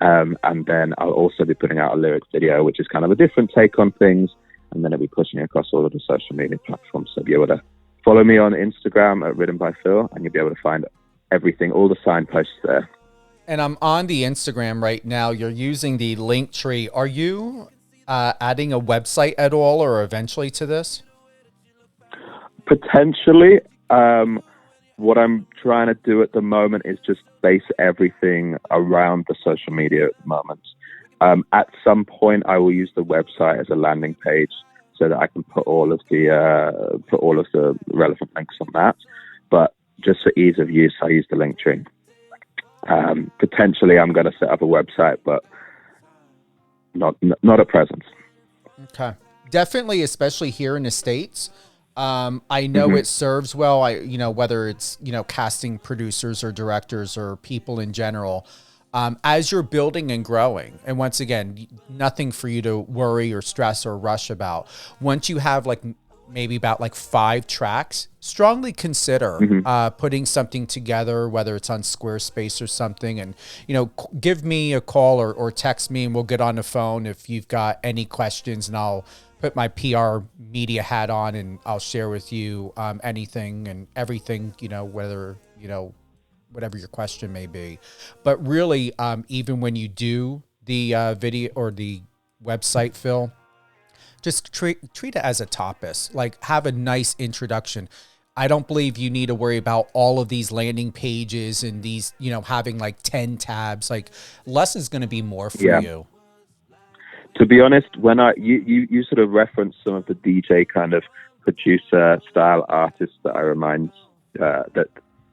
And then I'll also be putting out a lyric video, which is kind of a different take on things. And then I'll be pushing it across all of the social media platforms. So be able to follow me on Instagram at Writtenbyphil, and you'll be able to find everything, all the signposts there. And I'm on the Instagram right now. You're using the link tree. Are you adding a website at all or eventually to this? Potentially. What I'm trying to do at the moment is just base everything around the social media at the moment. At some point, I will use the website as a landing page so that I can put all of the relevant links on that. But just for ease of use, I use the link tree. Potentially, I'm going to set up a website, but not at present. Okay, definitely, especially here in the States. I know it serves well. Whether it's, casting producers or directors or people in general, as you're building and growing. And once again, nothing for you to worry or stress or rush about. Once you have maybe about 5 tracks, strongly consider putting something together, whether it's on Squarespace or something. And, give me a call or text me and we'll get on the phone if you've got any questions, and I'll put my PR media hat on and I'll share with you anything and everything, whether, whatever your question may be. But really, even when you do the video or the website, Phil, just treat it as a tapas. Have a nice introduction. I don't believe you need to worry about all of these landing pages and these, having 10 tabs. Less is going to be more for you. To be honest, when you sort of referenced some of the DJ kind of producer style artists that I remind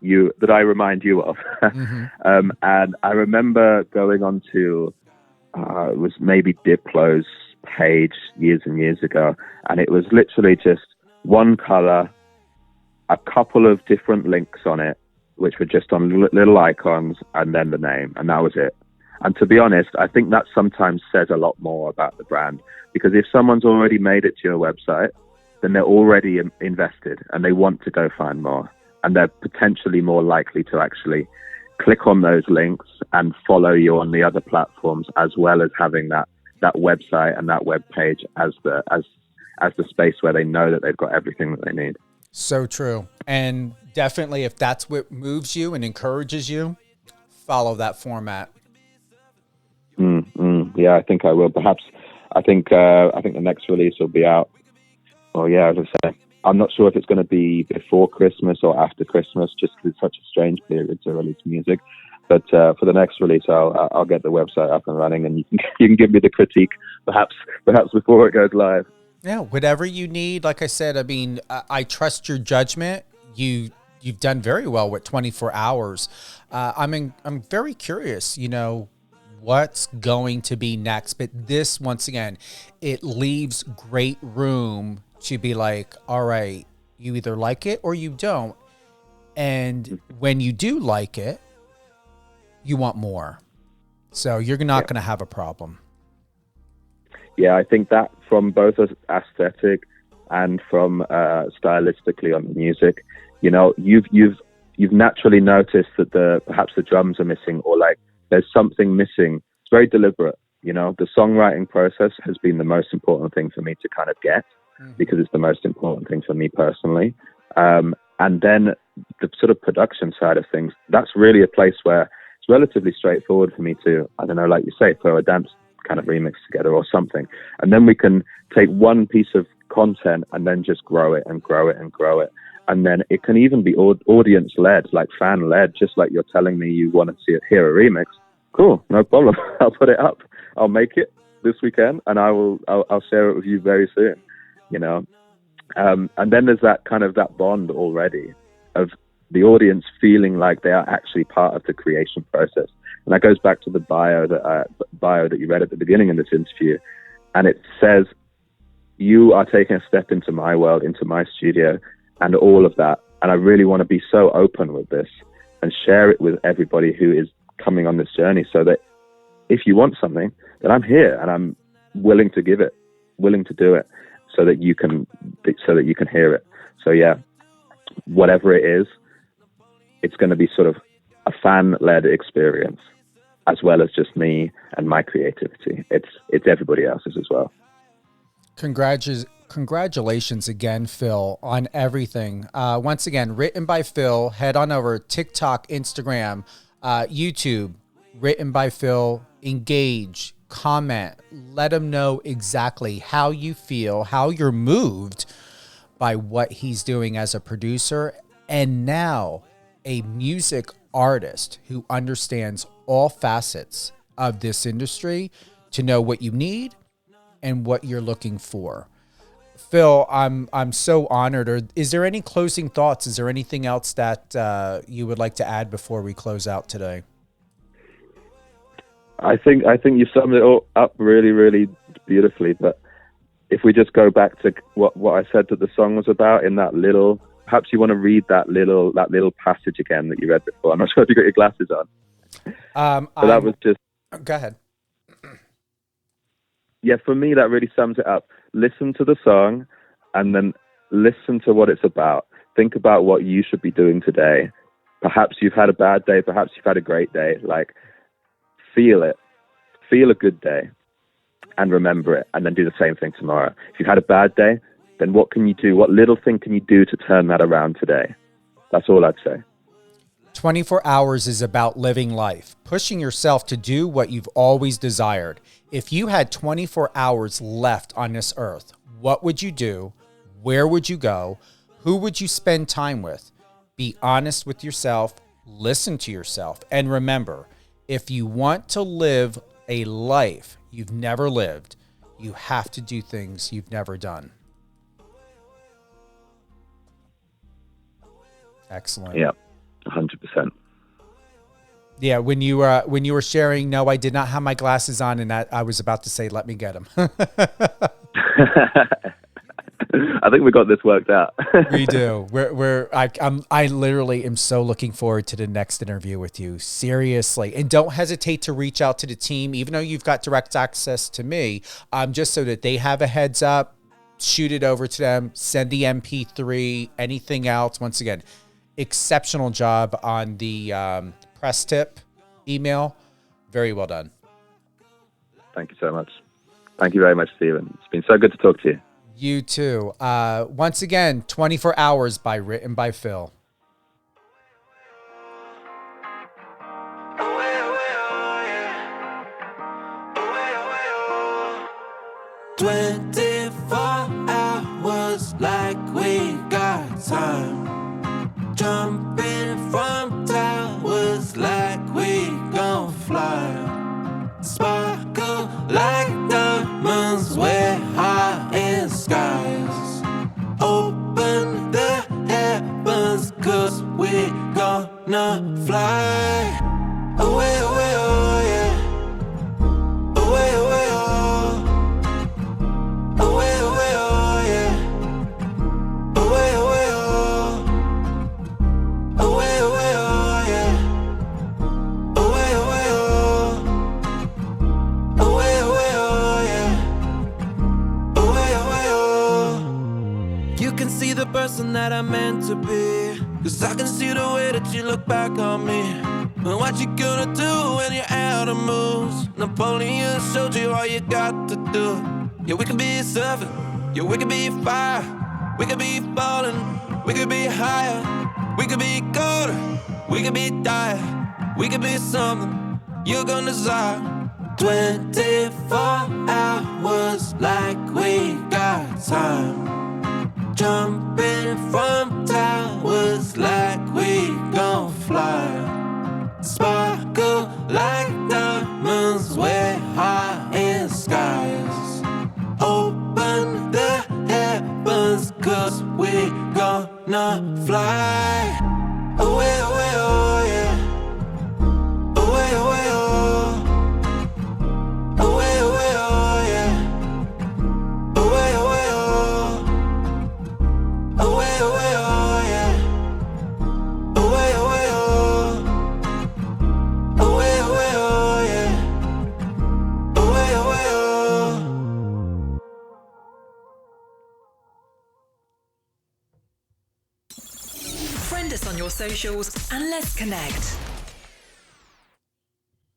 you of, and I remember going on to it was maybe Diplo's page years and years ago, and it was literally just one color, a couple of different links on it, which were just on little icons, and then the name, and that was it. And to be honest, I think that sometimes says a lot more about the brand, because if someone's already made it to your website, then they're already invested and they want to go find more, and they're potentially more likely to actually click on those links and follow you on the other platforms, as well as having that website and that web page as the space where they know that they've got everything that they need. So true. And definitely, if that's what moves you and encourages you, follow that format. Yeah, I think I will. Perhaps I think the next release will be out. Well, yeah, as I say, I'm not sure if it's going to be before Christmas or after Christmas, just because it's such a strange period to release music. But for the next release, I'll get the website up and running, and you can give me the critique perhaps before it goes live. Yeah, whatever you need. Like I said, I mean, I trust your judgment. You've done very well with 24 hours. I'm very curious, what's going to be next. But this, once again, it leaves great room to be like, all right, you either like it or you don't. And when you do like it, you want more. So you're not going to have a problem. Yeah, I think that from both aesthetic and from stylistically on the music, you've naturally noticed that perhaps the drums are missing, or there's something missing. It's very deliberate. The songwriting process has been the most important thing for me to kind of get, because it's the most important thing for me personally. And then the sort of production side of things, that's really a place where it's relatively straightforward for me to, I don't know, like you say, throw a dance kind of remix together or something. And then we can take one piece of content and then just grow it and grow it and grow it. And then it can even be audience-led, fan-led, just like you're telling me you want to hear a remix. Cool, no problem. I'll put it up. I'll make it this weekend, and I'll share it with you very soon. And then there's that kind of that bond already of the audience feeling like they are actually part of the creation process. And that goes back to the bio that you read at the beginning of this interview. And it says, you are taking a step into my world, into my studio, and all of that. And I really want to be so open with this and share it with everybody who is coming on this journey, so that if you want something, then I'm here and I'm willing to give it, willing to do it, so that you can hear it. So yeah, whatever it is, it's going to be sort of a fan-led experience, as well as just me and my creativity. It's everybody else's as well. Congratulations again, Phil, on everything. Once again, Written by Phil. Head on over TikTok, Instagram, YouTube, Written by Phil. Engage, comment, let him know exactly how you feel, how you're moved by what he's doing as a producer, and now a music artist who understands all facets of this industry to know what you need and what you're looking for. Phil, I'm so honored. Is there any closing thoughts? Is there anything else that you would like to add before we close out today? I think you summed it all up really, really beautifully. But if we just go back to what I said that the song was about in that little, perhaps you want to read that little passage again that you read before. I'm not sure if you got your glasses on. But that was just. Go ahead. Yeah, for me, that really sums it up. Listen to the song and then listen to what it's about. Think about what you should be doing today. Perhaps you've had a bad day. Perhaps you've had a great day. Like, feel it. Feel a good day and remember it, and then do the same thing tomorrow. If you've had a bad day, then what can you do? What little thing can you do to turn that around today? That's all I'd say. 24 hours is about living life, pushing yourself to do what you've always desired. If you had 24 hours left on this earth, what would you do? Where would you go? Who would you spend time with? Be honest with yourself, listen to yourself, and remember, if you want to live a life you've never lived, you have to do things you've never done. Excellent. Yeah, 100%. Yeah, when you were sharing, no, I did not have my glasses on, and I was about to say, let me get them. I think we got this worked out. We do. I literally am so looking forward to the next interview with you. Seriously. And don't hesitate to reach out to the team, even though you've got direct access to me, just so that they have a heads up. Shoot it over to them, send the MP3, anything else. Once again, exceptional job on the press tip email. Very well done. Thank you so much. Thank you very much, Stephen. It's been so good to talk to you. You too. Once again, 24 Hours by Written by Phil. Hours like we got time. Jumping from towers like we gon' fly. Sparkle like diamonds, we're high in skies. Open the heavens, 'cause we gonna fly. Away, away, oh yeah. Away, away, oh. Away, away, oh yeah. Away, away, oh. Away, away, oh yeah. Away, away, oh. Away, away, oh yeah. Away, away, oh. You can see the person that I'm meant to be, 'cause I can see the way that you look back on me. And what you gonna do when you're out of moves? Napoleon showed you all you got to do. Yeah, we could be surfing, yeah, we could be fire. We could be falling, we could be higher. We could be colder, we could be dire. We could be something you're gonna desire. 24 hours like we got time. Jumping from towers like we gon' fly. Sparkle like diamonds, we're high in skies. Open the heavens, 'cause we gonna fly. Away, away, oh yeah. Away, away, oh. Away, away, oh yeah. Away, away, oh. socials and let's connect.